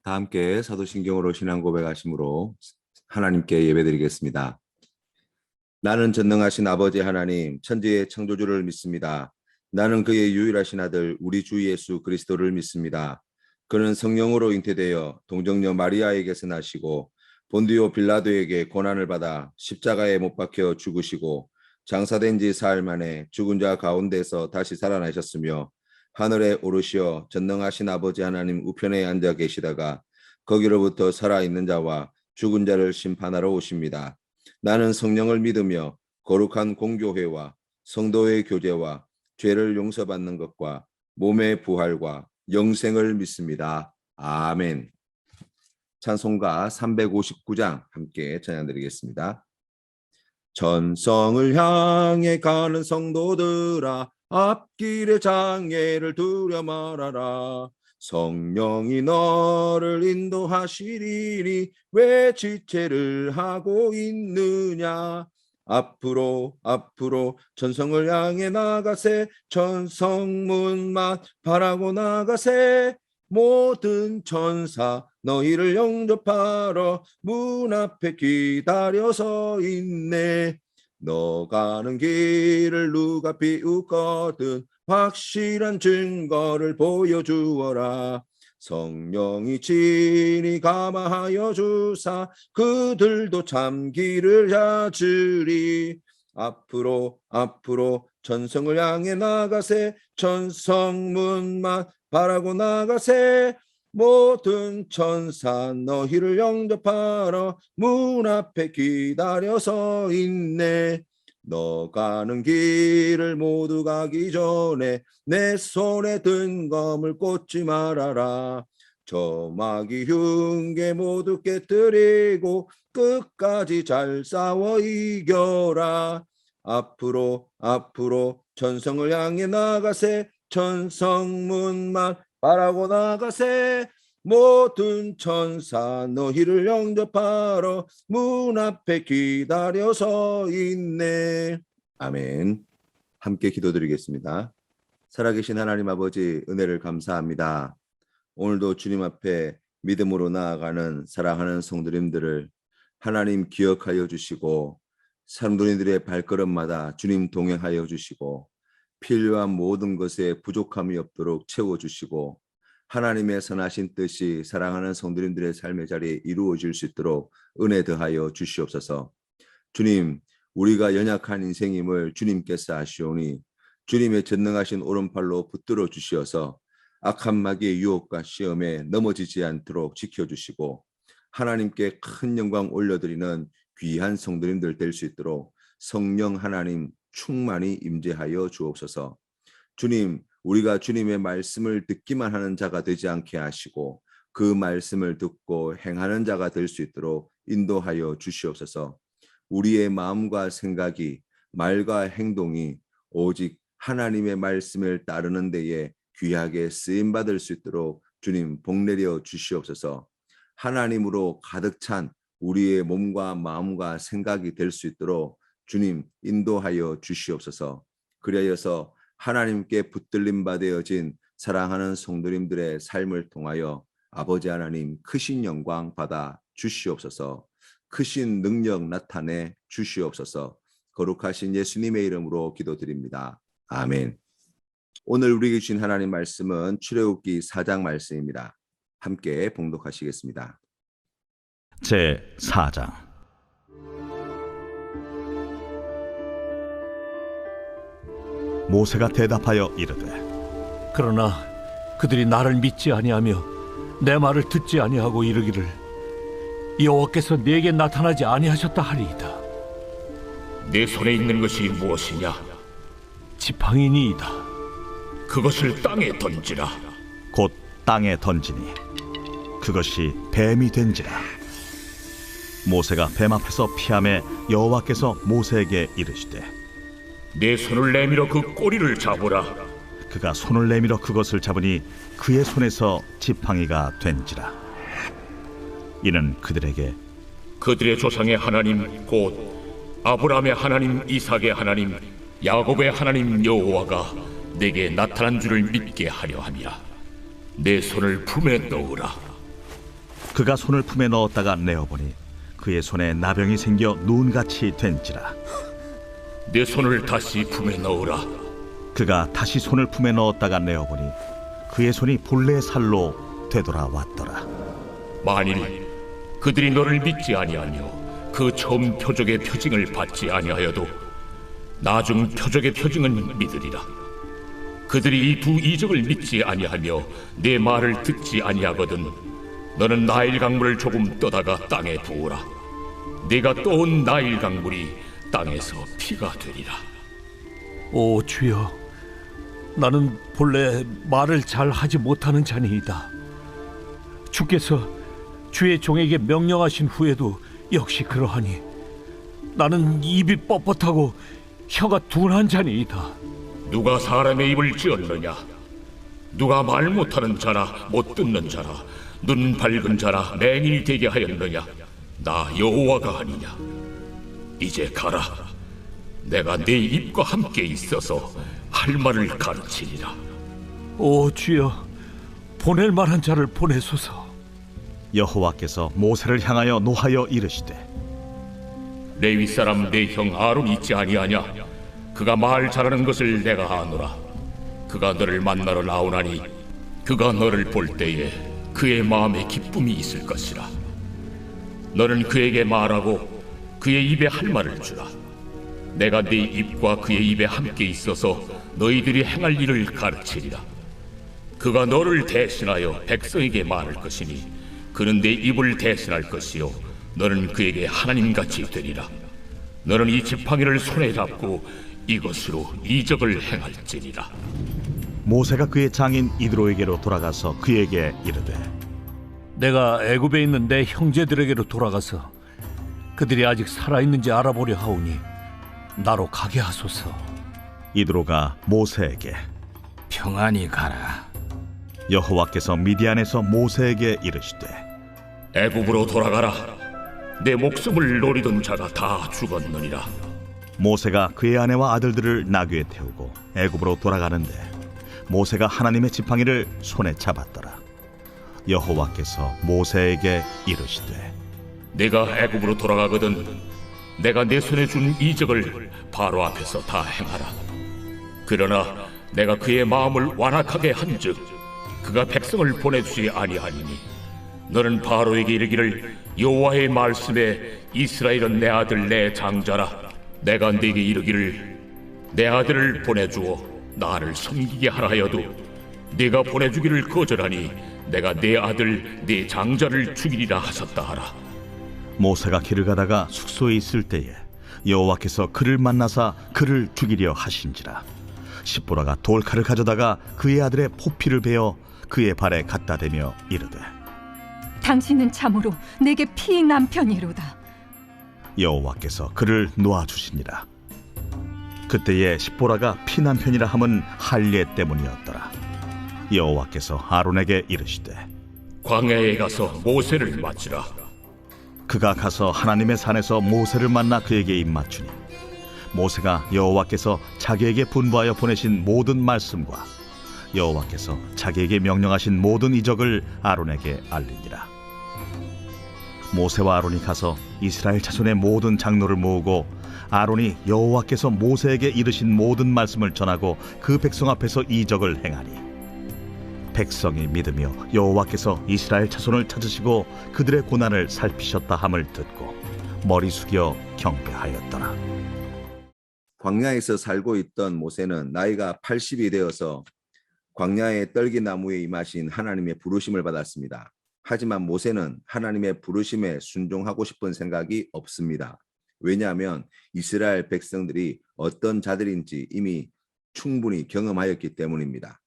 다 함께 사도신경으로 신앙 고백하심으로 하나님께 예배드리겠습니다. 나는 전능하신 아버지 하나님, 천지의 창조주를 믿습니다. 나는 그의 유일하신 아들 우리 주 예수 그리스도를 믿습니다. 그는 성령으로 잉태되어 동정녀 마리아에게서 나시고 본디오 빌라도에게 고난을 받아 십자가에 못 박혀 죽으시고 장사된 지 사흘 만에 죽은 자 가운데서 다시 살아나셨으며 하늘에 오르시어 전능하신 아버지 하나님 우편에 앉아 계시다가 거기로부터 살아있는 자와 죽은 자를 심판하러 오십니다. 나는 성령을 믿으며 거룩한 공교회와 성도의 교제와 죄를 용서받는 것과 몸의 부활과 영생을 믿습니다. 아멘. 찬송가 359장 함께 찬양드리겠습니다. 전성을 향해 가는 성도들아, 앞길의 장애를 두려 말아라. 성령이 너를 인도하시리니 왜 지체를 하고 있느냐. 앞으로 전성을 향해 나가세. 전성문만 바라고 나가세. 모든 천사 너희를 영접하러 문 앞에 기다려서 있네. 너 가는 길을 누가 비웃거든 확실한 증거를 보여주어라. 성령이 친히 감화하여 주사 그들도 참 길을 찾으리. 앞으로 전성을 향해 나가세. 전성문만 바라고 나가세. 모든 천사 너희를 영접하러 문 앞에 기다려서 있네. 너 가는 길을 모두 가기 전에 내 손에 든 검을 꽂지 말아라. 저 마귀 흉계 모두 깨뜨리고 끝까지 잘 싸워 이겨라. 앞으로 전성을 향해 나가세. 전성문만 바라고 나가세. 모든 천사 너희를 영접하러 문 앞에 기다려서 있네. 아멘. 함께 기도드리겠습니다. 살아계신 하나님 아버지, 은혜를 감사합니다. 오늘도 주님 앞에 믿음으로 나아가는 사랑하는 성도님들을 하나님 기억하여 주시고 성도님들의 발걸음마다 주님 동행하여 주시고 필요한 모든 것에 부족함이 없도록 채워주시고 하나님의 선하신 뜻이 사랑하는 성도님들의 삶의 자리에 이루어질 수 있도록 은혜 더하여 주시옵소서. 주님, 우리가 연약한 인생임을 주님께서 아시오니 주님의 전능하신 오른팔로 붙들어 주시어서 악한 마귀의 유혹과 시험에 넘어지지 않도록 지켜주시고 하나님께 큰 영광 올려드리는 귀한 성도님들 될 수 있도록 성령 하나님 충만히 임재하여 주옵소서. 주님, 우리가 주님의 말씀을 듣기만 하는 자가 되지 않게 하시고 그 말씀을 듣고 행하는 자가 될 수 있도록 인도하여 주시옵소서. 우리의 마음과 생각이, 말과 행동이 오직 하나님의 말씀을 따르는 데에 귀하게 쓰임받을 수 있도록 주님 복내려 주시옵소서. 하나님으로 가득 찬 우리의 몸과 마음과 생각이 될 수 있도록 주님 인도하여 주시옵소서. 그리하여서 하나님께 붙들림 받아진 사랑하는 성도님들의 삶을 통하여 아버지 하나님 크신 영광 받아 주시옵소서. 크신 능력 나타내 주시옵소서. 거룩하신 예수님의 이름으로 기도드립니다. 아멘. 오늘 우리에게 주신 하나님 말씀은 출애굽기 4장 말씀입니다. 함께 봉독하시겠습니다. 제 4장. 모세가 대답하여 이르되 그러나 그들이 나를 믿지 아니하며 내 말을 듣지 아니하고 이르기를 여호와께서 내게 나타나지 아니하셨다 하리이다. 내 손에 있는 것이 무엇이냐? 지팡이니이다. 그것을 땅에 던지라. 곧 땅에 던지니 그것이 뱀이 된지라. 모세가 뱀 앞에서 피하매 여호와께서 모세에게 이르시되 내 손을 내밀어 그 꼬리를 잡으라. 그가 손을 내밀어 그것을 잡으니 그의 손에서 지팡이가 된지라. 이는 그들에게 그들의 조상의 하나님 곧 아브라함의 하나님, 이삭의 하나님, 야곱의 하나님 여호와가 내게 나타난 줄을 믿게 하려 함이라. 내 손을 품에 넣으라. 그가 손을 품에 넣었다가 내어보니 그의 손에 나병이 생겨 눈같이 된지라. 내 손을 다시 품에 넣으라. 그가 다시 손을 품에 넣었다가 내어보니 그의 손이 본래 살로 되돌아왔더라. 만일 그들이 너를 믿지 아니하며 그 처음 표적의 표징을 받지 아니하여도 나중 표적의 표징은 믿으리라. 그들이 이 두 이적을 믿지 아니하며 내 말을 듣지 아니하거든 너는 나일 강물을 조금 떠다가 땅에 부으라. 네가 떠온 나일 강물이 땅에서 피가 되리라. 오 주여, 나는 본래 말을 잘 하지 못하는 자니이다. 주께서 주의 종에게 명령하신 후에도 역시 그러하니 나는 입이 뻣뻣하고 혀가 둔한 자니이다. 누가 사람의 입을 찌었느냐? 누가 말 못하는 자나 못 듣는 자나 눈 밝은 자나 맹인이 되게 하였느냐? 나 여호와가 아니냐? 이제 가라. 내가 네 입과 함께 있어서 할 말을 가르치리라. 오 주여, 보낼 만한 자를 보내소서. 여호와께서 모세를 향하여 노하여 이르시되 레위 사람 내 형 아론이 있지 아니하냐? 그가 말 잘하는 것을 내가 아노라. 그가 너를 만나러 나오나니 그가 너를 볼 때에 그의 마음에 기쁨이 있을 것이라. 너는 그에게 말하고 그의 입에 할 말을 주라. 내가 네 입과 그의 입에 함께 있어서 너희들이 행할 일을 가르치리라. 그가 너를 대신하여 백성에게 말할 것이니 그는 내 입을 대신할 것이요 너는 그에게 하나님같이 되리라. 너는 이 지팡이를 손에 잡고 이것으로 이적을 행할지니라. 모세가 그의 장인 이드로에게로 돌아가서 그에게 이르되 내가 애굽에 있는 내 형제들에게로 돌아가서 그들이 아직 살아있는지 알아보려 하오니 나로 가게 하소서. 이드로가 모세에게 평안히 가라. 여호와께서 미디안에서 모세에게 이르시되 애굽으로 돌아가라. 내 목숨을 노리던 자가 다 죽었느니라. 모세가 그의 아내와 아들들을 나귀에 태우고 애굽으로 돌아가는데 모세가 하나님의 지팡이를 손에 잡았더라. 여호와께서 모세에게 이르시되 내가 애굽으로 돌아가거든 내가 내 손에 준 이적을 바로 앞에서 다 행하라. 그러나 내가 그의 마음을 완악하게 한즉 그가 백성을 보내주지 아니하니니 너는 바로에게 이르기를 여호와의 말씀에 이스라엘은 내 아들 내 장자라. 내가 네게 이르기를 내 아들을 보내주어 나를 섬기게 하라 하여도 네가 보내주기를 거절하니 내가 내 아들 내 장자를 죽이리라 하셨다 하라. 모세가 길을 가다가 숙소에 있을 때에 여호와께서 그를 만나사 그를 죽이려 하신지라. 십보라가 돌칼을 가져다가 그의 아들의 포피를 베어 그의 발에 갖다 대며 이르되 당신은 참으로 내게 피의 남편이로다. 여호와께서 그를 놓아주시니라. 그때에 십보라가 피남편이라 함은 할례 때문이었더라. 여호와께서 아론에게 이르시되 광야에 가서 모세를 맞으라. 그가 가서 하나님의 산에서 모세를 만나 그에게 입맞추니 모세가 여호와께서 자기에게 분부하여 보내신 모든 말씀과 여호와께서 자기에게 명령하신 모든 이적을 아론에게 알리니라. 모세와 아론이 가서 이스라엘 자손의 모든 장로를 모으고 아론이 여호와께서 모세에게 이르신 모든 말씀을 전하고 그 백성 앞에서 이적을 행하니 백성이 믿으며 여호와께서 이스라엘 자손을 찾으시고 그들의 고난을 살피셨다 함을 듣고 머리 숙여 경배하였더라. 광야에서 살고 있던 모세는 나이가 80이 되어서 광야의 떨기나무에 임하신 하나님의 부르심을 받았습니다. 하지만 모세는 하나님의 부르심에 순종하고 싶은 생각이 없습니다. 왜냐하면 이스라엘 백성들이 어떤 자들인지 이미 충분히 경험하였기 때문입니다.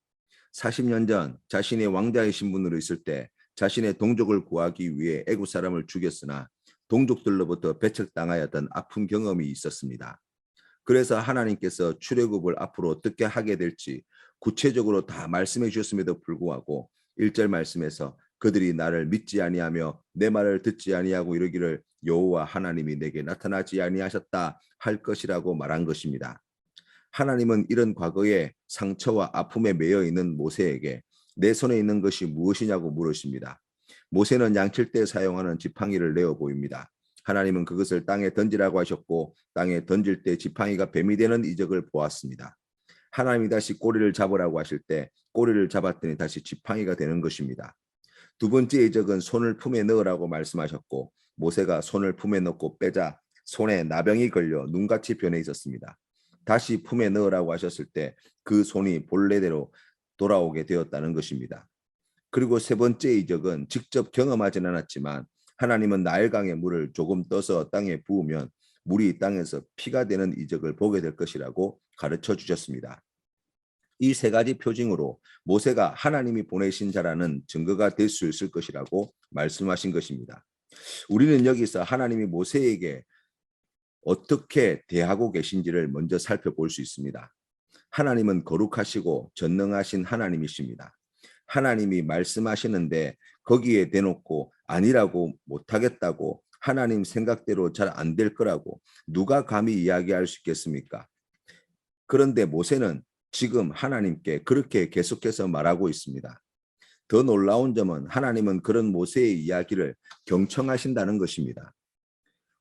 40년 전 자신의 왕자의 신분으로 있을 때 자신의 동족을 구하기 위해 애굽 사람을 죽였으나 동족들로부터 배척당하였던 아픈 경험이 있었습니다. 그래서 하나님께서 출애굽을 앞으로 어떻게 하게 될지 구체적으로 다 말씀해 주셨음에도 불구하고 1절 말씀에서 그들이 나를 믿지 아니하며 내 말을 듣지 아니하고 이르기를 여호와 하나님이 내게 나타나지 아니하셨다 할 것이라고 말한 것입니다. 하나님은 이런 과거의 상처와 아픔에 매여 있는 모세에게 내 손에 있는 것이 무엇이냐고 물으십니다. 모세는 양칠 때 사용하는 지팡이를 내어 보입니다. 하나님은 그것을 땅에 던지라고 하셨고 땅에 던질 때 지팡이가 뱀이 되는 이적을 보았습니다. 하나님이 다시 꼬리를 잡으라고 하실 때 꼬리를 잡았더니 다시 지팡이가 되는 것입니다. 두 번째 이적은 손을 품에 넣으라고 말씀하셨고 모세가 손을 품에 넣고 빼자 손에 나병이 걸려 눈같이 변해 있었습니다. 다시 품에 넣으라고 하셨을 때 그 손이 본래대로 돌아오게 되었다는 것입니다. 그리고 세 번째 이적은 직접 경험하진 않았지만 하나님은 나일강의 물을 조금 떠서 땅에 부으면 물이 땅에서 피가 되는 이적을 보게 될 것이라고 가르쳐 주셨습니다. 이 세 가지 표징으로 모세가 하나님이 보내신 자라는 증거가 될 수 있을 것이라고 말씀하신 것입니다. 우리는 여기서 하나님이 모세에게 어떻게 대하고 계신지를 먼저 살펴볼 수 있습니다. 하나님은 거룩하시고 전능하신 하나님이십니다. 하나님이 말씀하시는데 거기에 대놓고 아니라고 못하겠다고 하나님 생각대로 잘 안 될 거라고 누가 감히 이야기할 수 있겠습니까? 그런데 모세는 지금 하나님께 그렇게 계속해서 말하고 있습니다. 더 놀라운 점은 하나님은 그런 모세의 이야기를 경청하신다는 것입니다.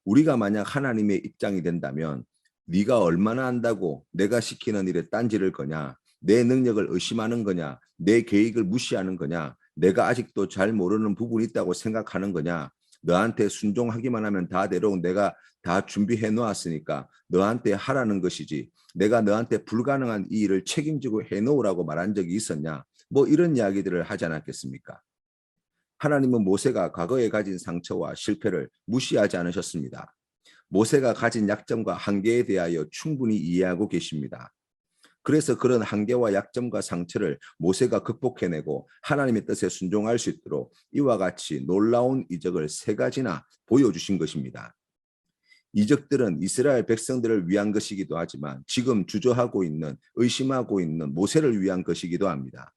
우리가 만약 하나님의 입장이 된다면 네가 얼마나 안다고 내가 시키는 일에 딴지를 거냐, 내 능력을 의심하는 거냐, 내 계획을 무시하는 거냐, 내가 아직도 잘 모르는 부분이 있다고 생각하는 거냐, 너한테 순종하기만 하면 다 되도록 내가 다 준비해 놓았으니까 너한테 하라는 것이지 내가 너한테 불가능한 이 일을 책임지고 해놓으라고 말한 적이 있었냐, 뭐 이런 이야기들을 하지 않았겠습니까? 하나님은 모세가 과거에 가진 상처와 실패를 무시하지 않으셨습니다. 모세가 가진 약점과 한계에 대하여 충분히 이해하고 계십니다. 그래서 그런 한계와 약점과 상처를 모세가 극복해내고 하나님의 뜻에 순종할 수 있도록 이와 같이 놀라운 이적을 세 가지나 보여주신 것입니다. 이적들은 이스라엘 백성들을 위한 것이기도 하지만 지금 주저하고 있는, 의심하고 있는 모세를 위한 것이기도 합니다.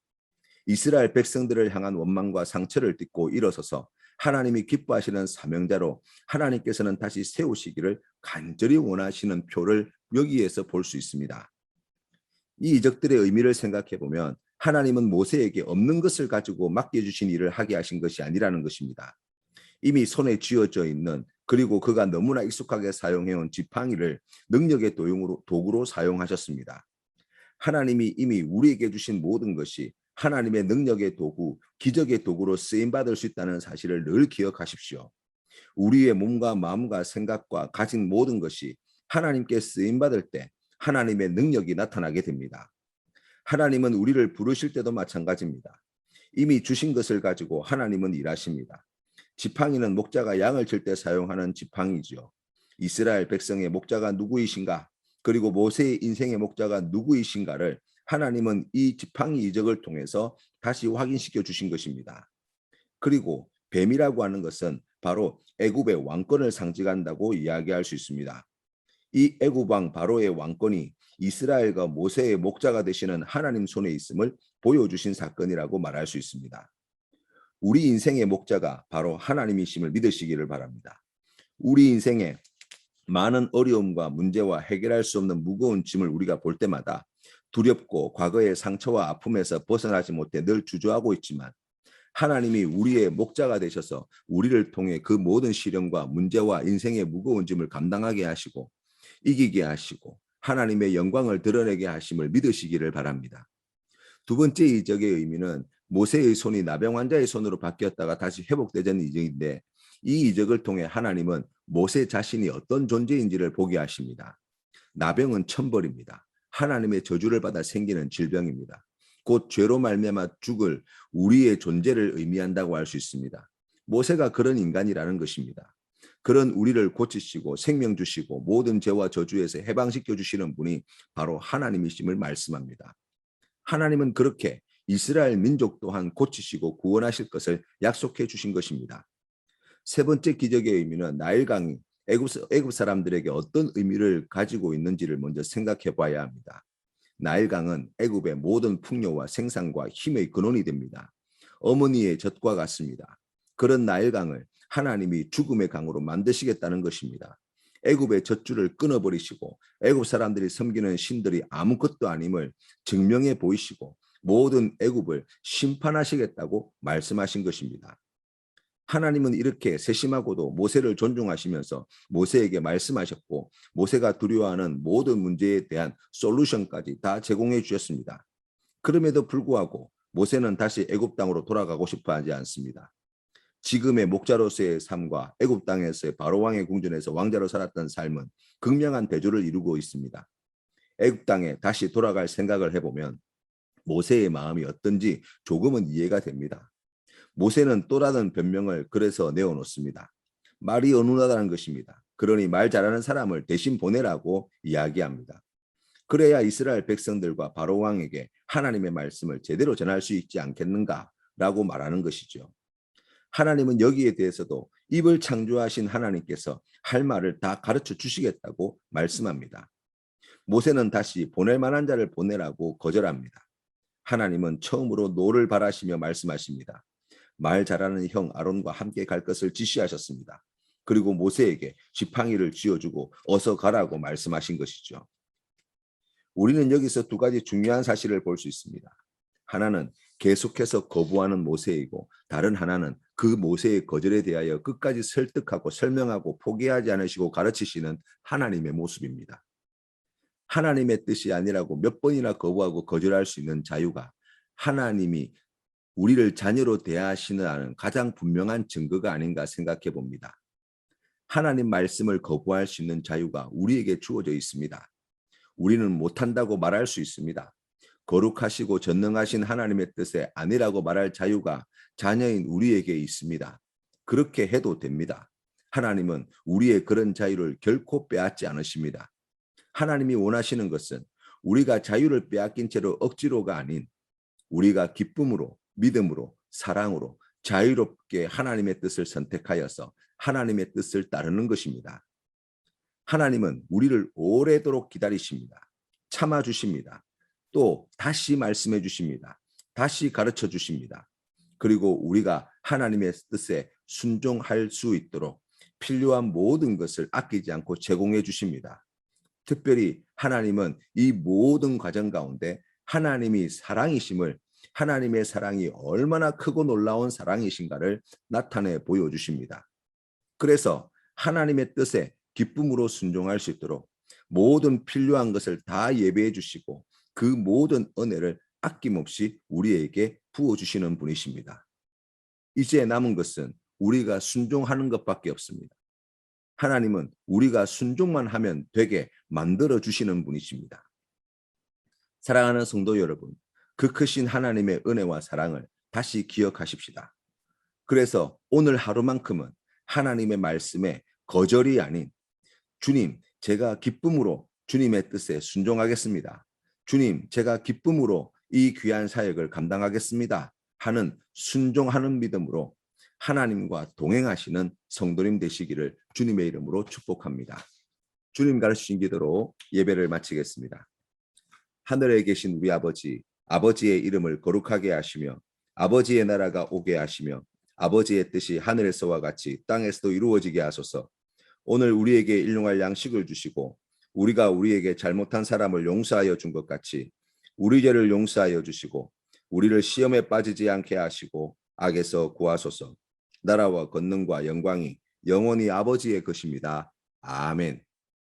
이스라엘 백성들을 향한 원망과 상처를 딛고 일어서서 하나님이 기뻐하시는 사명자로 하나님께서는 다시 세우시기를 간절히 원하시는 표를 여기에서 볼 수 있습니다. 이 이적들의 의미를 생각해 보면 하나님은 모세에게 없는 것을 가지고 맡겨주신 일을 하게 하신 것이 아니라는 것입니다. 이미 손에 쥐어져 있는 그리고 그가 너무나 익숙하게 사용해온 지팡이를 능력의 도구로 사용하셨습니다. 하나님이 이미 우리에게 주신 모든 것이 하나님의 능력의 도구, 기적의 도구로 쓰임받을 수 있다는 사실을 늘 기억하십시오. 우리의 몸과 마음과 생각과 가진 모든 것이 하나님께 쓰임받을 때 하나님의 능력이 나타나게 됩니다. 하나님은 우리를 부르실 때도 마찬가지입니다. 이미 주신 것을 가지고 하나님은 일하십니다. 지팡이는 목자가 양을 칠 때 사용하는 지팡이지요. 이스라엘 백성의 목자가 누구이신가? 그리고 모세의 인생의 목자가 누구이신가를 하나님은 이 지팡이 이적을 통해서 다시 확인시켜 주신 것입니다. 그리고 뱀이라고 하는 것은 바로 애굽의 왕권을 상징한다고 이야기할 수 있습니다. 이 애굽 왕 바로의 왕권이 이스라엘과 모세의 목자가 되시는 하나님 손에 있음을 보여주신 사건이라고 말할 수 있습니다. 우리 인생의 목자가 바로 하나님이심을 믿으시기를 바랍니다. 우리 인생에 많은 어려움과 문제와 해결할 수 없는 무거운 짐을 우리가 볼 때마다 두렵고 과거의 상처와 아픔에서 벗어나지 못해 늘 주저하고 있지만 하나님이 우리의 목자가 되셔서 우리를 통해 그 모든 시련과 문제와 인생의 무거운 짐을 감당하게 하시고 이기게 하시고 하나님의 영광을 드러내게 하심을 믿으시기를 바랍니다. 두 번째 이적의 의미는 모세의 손이 나병 환자의 손으로 바뀌었다가 다시 회복되자는 이적인데 이 이적을 통해 하나님은 모세 자신이 어떤 존재인지를 보게 하십니다. 나병은 천벌입니다. 하나님의 저주를 받아 생기는 질병입니다. 곧 죄로 말미암아 죽을 우리의 존재를 의미한다고 할 수 있습니다. 모세가 그런 인간이라는 것입니다. 그런 우리를 고치시고 생명 주시고 모든 죄와 저주에서 해방시켜 주시는 분이 바로 하나님이심을 말씀합니다. 하나님은 그렇게 이스라엘 민족 또한 고치시고 구원하실 것을 약속해 주신 것입니다. 세 번째 기적의 의미는 나일강이 애굽 사람들에게 어떤 의미를 가지고 있는지를 먼저 생각해 봐야 합니다. 나일강은 애굽의 모든 풍요와 생산과 힘의 근원이 됩니다. 어머니의 젖과 같습니다. 그런 나일강을 하나님이 죽음의 강으로 만드시겠다는 것입니다. 애굽의 젖줄을 끊어버리시고 애굽 사람들이 섬기는 신들이 아무것도 아님을 증명해 보이시고 모든 애굽을 심판하시겠다고 말씀하신 것입니다. 하나님은 이렇게 세심하고도 모세를 존중하시면서 모세에게 말씀하셨고 모세가 두려워하는 모든 문제에 대한 솔루션까지 다 제공해 주셨습니다. 그럼에도 불구하고 모세는 다시 애굽 땅으로 돌아가고 싶어 하지 않습니다. 지금의 목자로서의 삶과 애굽 땅에서의 바로 왕의 궁전에서 왕자로 살았던 삶은 극명한 대조를 이루고 있습니다. 애굽 땅에 다시 돌아갈 생각을 해보면 모세의 마음이 어떤지 조금은 이해가 됩니다. 모세는 또 다른 변명을 그래서 내어놓습니다. 말이 어눌하다는 것입니다. 그러니 말 잘하는 사람을 대신 보내라고 이야기합니다. 그래야 이스라엘 백성들과 바로 왕에게 하나님의 말씀을 제대로 전할 수 있지 않겠는가라고 말하는 것이죠. 하나님은 여기에 대해서도 입을 창조하신 하나님께서 할 말을 다 가르쳐 주시겠다고 말씀합니다. 모세는 다시 보낼 만한 자를 보내라고 거절합니다. 하나님은 처음으로 노를 바라시며 말씀하십니다. 말 잘하는 형 아론과 함께 갈 것을 지시하셨습니다. 그리고 모세에게 지팡이를 쥐어주고 어서 가라고 말씀하신 것이죠. 우리는 여기서 두 가지 중요한 사실을 볼 수 있습니다. 하나는 계속해서 거부하는 모세이고 다른 하나는 그 모세의 거절에 대하여 끝까지 설득하고 설명하고 포기하지 않으시고 가르치시는 하나님의 모습입니다. 하나님의 뜻이 아니라고 몇 번이나 거부하고 거절할 수 있는 자유가 하나님이 우리를 자녀로 대하시는 가장 분명한 증거가 아닌가 생각해 봅니다. 하나님 말씀을 거부할 수 있는 자유가 우리에게 주어져 있습니다. 우리는 못한다고 말할 수 있습니다. 거룩하시고 전능하신 하나님의 뜻에 아니라고 말할 자유가 자녀인 우리에게 있습니다. 그렇게 해도 됩니다. 하나님은 우리의 그런 자유를 결코 빼앗지 않으십니다. 하나님이 원하시는 것은 우리가 자유를 빼앗긴 채로 억지로가 아닌 우리가 기쁨으로, 믿음으로, 사랑으로 자유롭게 하나님의 뜻을 선택하여서 하나님의 뜻을 따르는 것입니다. 하나님은 우리를 오래도록 기다리십니다. 참아주십니다. 또 다시 말씀해 주십니다. 다시 가르쳐 주십니다. 그리고 우리가 하나님의 뜻에 순종할 수 있도록 필요한 모든 것을 아끼지 않고 제공해 주십니다. 특별히 하나님은 이 모든 과정 가운데 하나님이 사랑이심을, 하나님의 사랑이 얼마나 크고 놀라운 사랑이신가를 나타내 보여주십니다. 그래서 하나님의 뜻에 기쁨으로 순종할 수 있도록 모든 필요한 것을 다 예배해 주시고 그 모든 은혜를 아낌없이 우리에게 부어주시는 분이십니다. 이제 남은 것은 우리가 순종하는 것밖에 없습니다. 하나님은 우리가 순종만 하면 되게 만들어 주시는 분이십니다. 사랑하는 성도 여러분, 그 크신 하나님의 은혜와 사랑을 다시 기억하십시다. 그래서 오늘 하루만큼은 하나님의 말씀에 거절이 아닌 주님, 제가 기쁨으로 주님의 뜻에 순종하겠습니다. 주님, 제가 기쁨으로 이 귀한 사역을 감당하겠습니다. 하는 순종하는 믿음으로 하나님과 동행하시는 성도님 되시기를 주님의 이름으로 축복합니다. 주님 가르치신 기도로 예배를 마치겠습니다. 하늘에 계신 우리 아버지, 아버지의 이름을 거룩하게 하시며 아버지의 나라가 오게 하시며 아버지의 뜻이 하늘에서와 같이 땅에서도 이루어지게 하소서. 오늘 우리에게 일용할 양식을 주시고 우리가 우리에게 잘못한 사람을 용서하여 준 것 같이 우리 죄를 용서하여 주시고 우리를 시험에 빠지지 않게 하시고 악에서 구하소서. 나라와 권능과 영광이 영원히 아버지의 것입니다. 아멘.